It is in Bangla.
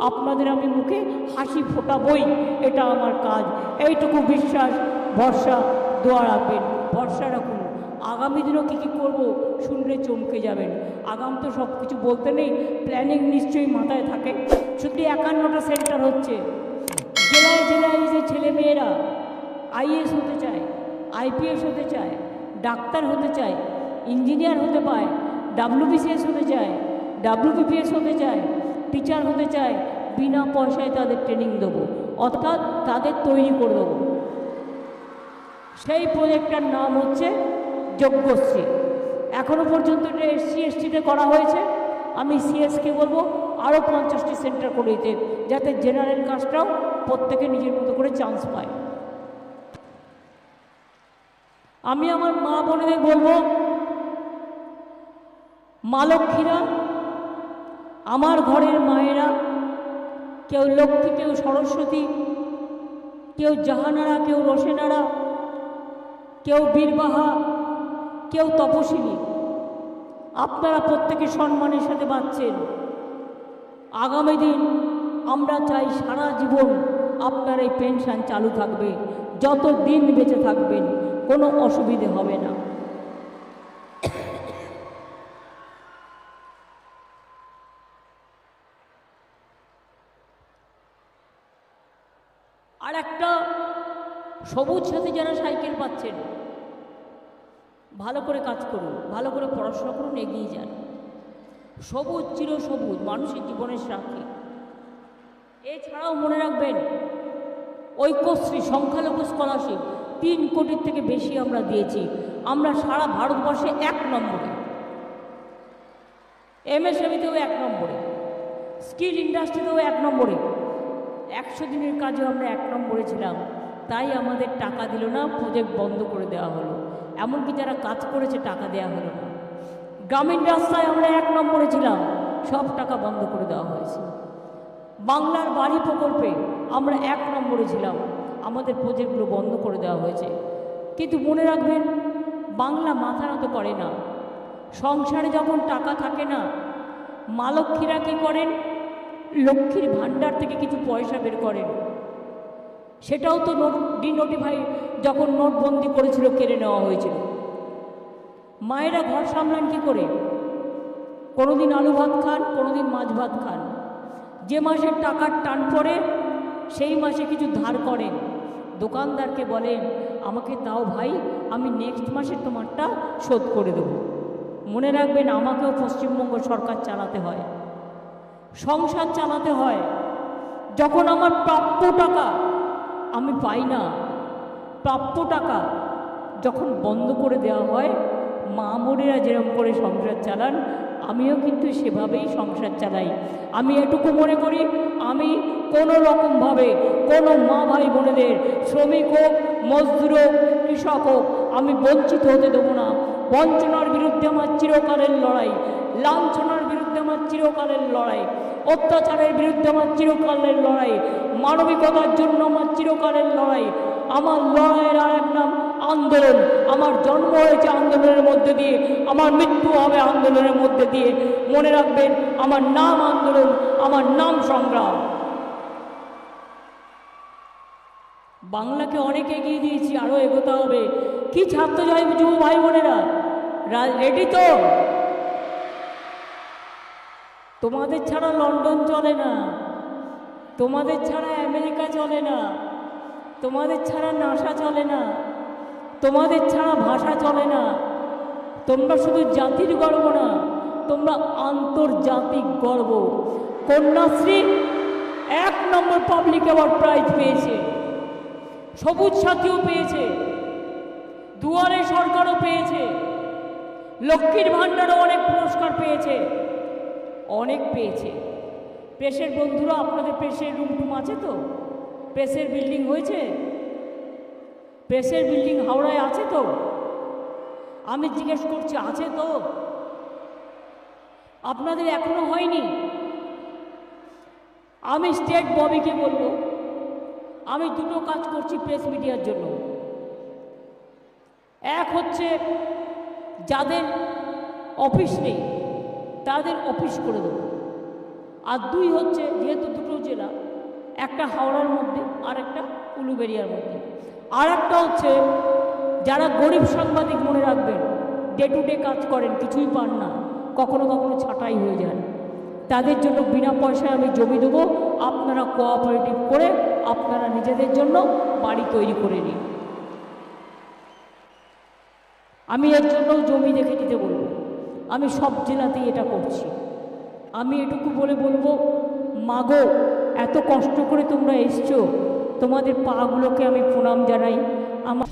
আপনাদের আমি মুখে হাসি ফোটাবই, এটা আমার কাজ। এইটুকু বিশ্বাস, ভরসা, দোয়া রাখবেন, ভরসা রাখুন। আগামী দিনও কী কী করবো শুনলে চমকে যাবেন। আগাম তো সব কিছু বলতে নেই, প্ল্যানিং নিশ্চয়ই মাথায় থাকে। শুধু 51টা সেন্টার হচ্ছে, জেলায় জেলায় যে ছেলেমেয়েরা আইএস হতে চায়, আইপিএস হতে চায়, ডাক্তার হতে চায়, ইঞ্জিনিয়ার হতে পায়, ডাব্লিউবিসিএস হতে চায়, ডাব্লিউবিপিএস হতে চায়, টিচার হতে চায়, বিনা পয়সায় তাদের ট্রেনিং দেবো, অর্থাৎ তাদের তৈরি করে দেবো। সেই প্রজেক্টটার নাম হচ্ছে যজ্ঞশ্রী। এখনও পর্যন্ত এটা এসসি এসটিতে করা হয়েছে। আমি সিএসকে বলবো আরও 50টি সেন্টার করে দিতে, যাতে জেনারেল কাস্টরাও প্রত্যেকে নিজের মতো করে চান্স পায়। আমি আমার মা বোনেদের বলবো, মা লক্ষ্মীরা, আমার ঘরের মায়েরা, কেউ লক্ষ্মী, কেউ সরস্বতী, কেউ জাহানারা, কেউ রোশেনারা, কেউ বীরবাহা, কেউ তপশিলী, আপনারা প্রত্যেকে সম্মানের সাথে বাঁচছেন। আগামী দিন আমরা চাই সারা জীবন আপনার এই পেনশন চালু থাকবে, যত দিন বেঁচে থাকবেন কোনো অসুবিধে হবে না। আর একটা, সবুজ সাথী যারা সাইকেল পাচ্ছেন, ভালো করে কাজ করুন, ভালো করে পড়াশোনা করুন, এগিয়ে যান। সবুজ চিরসবুজ মানুষের জীবনের সাথী। এছাড়াও মনে রাখবেন, ঐক্যশ্রী সংখ্যালঘু স্কলারশিপ 3 কোটির থেকে বেশি আমরা দিয়েছি। আমরা সারা ভারতবর্ষে 1 নম্বরে, এমএসএমইতেও 1 নম্বরে, স্কিল ইন্ডাস্ট্রিতেও 1 নম্বরে, 100 দিনের কাজেও আমরা 1 নম্বরে ছিলাম। তাই আমাদের টাকা দিল না, প্রজেক্ট বন্ধ করে দেওয়া হলো। এমনকি যারা কাজ করেছে টাকা দেওয়া হলো না। গ্রামীণ রাস্তায় আমরা 1 নম্বরে ছিলাম, সব টাকা বন্ধ করে দেওয়া হয়েছে। বাংলার বাড়ি প্রকল্পে আমরা 1 নম্বরে ছিলাম, আমাদের প্রজেক্টগুলো বন্ধ করে দেওয়া হয়েছে। কিন্তু মনে রাখবেন, বাংলা মাথা নত করে না। সংসারে যখন টাকা থাকে না, মা লক্ষ্মীরা কী করেন, লক্ষ্মীর ভাণ্ডার থেকে কিছু পয়সা বের করেন। সেটাও তো ডিনোটিফাই, যখন নোটবন্দি করেছিল কেড়ে নেওয়া হয়েছিল। মায়েরা ঘর সামলান কী করে? কোনোদিন আলু ভাত খান, কোনোদিন মাছ ভাত খান। যে মাসে টাকার টান পড়ে সেই মাসে কিছু ধার করেন, দোকানদারকে বলেন আমাকে দাও ভাই, আমি নেক্সট মাসে তোমারটা শোধ করে দেব। মনে রাখবেন, আমাকেও পশ্চিমবঙ্গ সরকার চালাতে হয়, সংসার চালাতে হয়। যখন আমার প্রাপ্য টাকা আমি পাই না, প্রাপ্য টাকা যখন বন্ধ করে দেওয়া হয়, মা বোনেরা যেরকম করে সংসার চালান, আমিও কিন্তু সেভাবেই সংসার চালাই। আমি এটুকু মনে করি, আমি কোনো রকমভাবে কোনো মা ভাই বোনেদের, শ্রমিক হোক, মজদুর হোক, কৃষক হোক, আমি বঞ্চিত হতে দেবো না। বঞ্চনার বিরুদ্ধে আমার চিরকালের লড়াই, লাঞ্ছনার বিরুদ্ধে আমার চিরকালের লড়াই, অত্যাচারের বিরুদ্ধে আমার চিরকালের লড়াই, মানবিকতার জন্য আমার চিরকালের লড়াই। আমার লড়াইয়ের আর এক নাম আন্দোলন। আমার জন্ম হয়েছে আন্দোলনের মধ্যে দিয়ে, আমার মৃত্যু হবে আন্দোলনের মধ্যে দিয়ে। মনে রাখবেন, আমার নাম আন্দোলন, আমার নাম সংগ্রাম। বাংলাকে অনেক এগিয়ে দিয়েছি, আরও এগোতে হবে। কি ছাত্র জয় যুব ভাই বোনেরা, রেডি তো? তোমাদের ছাড়া লন্ডন চলে না, তোমাদের ছাড়া আমেরিকা চলে না, তোমাদের ছাড়া নাসা চলে না, তোমাদের ছাড়া ভাষা চলে না। তোমরা শুধু জাতির গর্ব না, তোমরা আন্তর্জাতিক গর্ব। কন্যাশ্রী 1 নম্বর পাবলিক অ্যাওয়ার্ড প্রাইজ পেয়েছে, সবুজ সাথীও পেয়েছে, দুয়ারে সরকারও পেয়েছে, লক্ষ্মীর ভাণ্ডারও অনেক পুরস্কার পেয়েছে, অনেক পেয়েছে। প্রেসের বন্ধুরা, আপনাদের প্রেসের রুম টুম আছে তো? প্রেসের বিল্ডিং হয়েছে? প্রেসের বিল্ডিং হাওড়ায় আছে তো? আমি জিজ্ঞেস করছি, আছে তো? আপনাদের এখনো হয়নি? আমি স্টেট ববিকে বলবো, আমি 2টো কাজ করছি প্রেস মিডিয়ার জন্য। এক হচ্ছে, যাদের অফিস নেই তাদের অফিস করে দেবো। আর 2 হচ্ছে, যেহেতু 2টো একটা হাওড়ার মধ্যে আর একটা উলুবেড়িয়ার মধ্যে। আর একটা হচ্ছে যারা গরিব সাংবাদিক, মনে রাখবেন, ডে টু ডে কাজ করেন, কিছুই পান না, কখনো কখনো ছাঁটাই হয়ে যান, তাদের জন্য বিনা পয়সায় আমি জমি দেবো, আপনারা কোঅপারেটিভ করে আপনারা নিজেদের জন্য বাড়ি তৈরি করে নিন। আমি এর জন্য জমি দেখে দিতে বলবো। আমি সব জেলাতেই এটা করছি। আমি এটুকু বলে বলবো, মাগো, এত কষ্ট করে তোমরা এসছো, তোমাদের পাগুলোকে আমি প্রণাম জানাই। আমার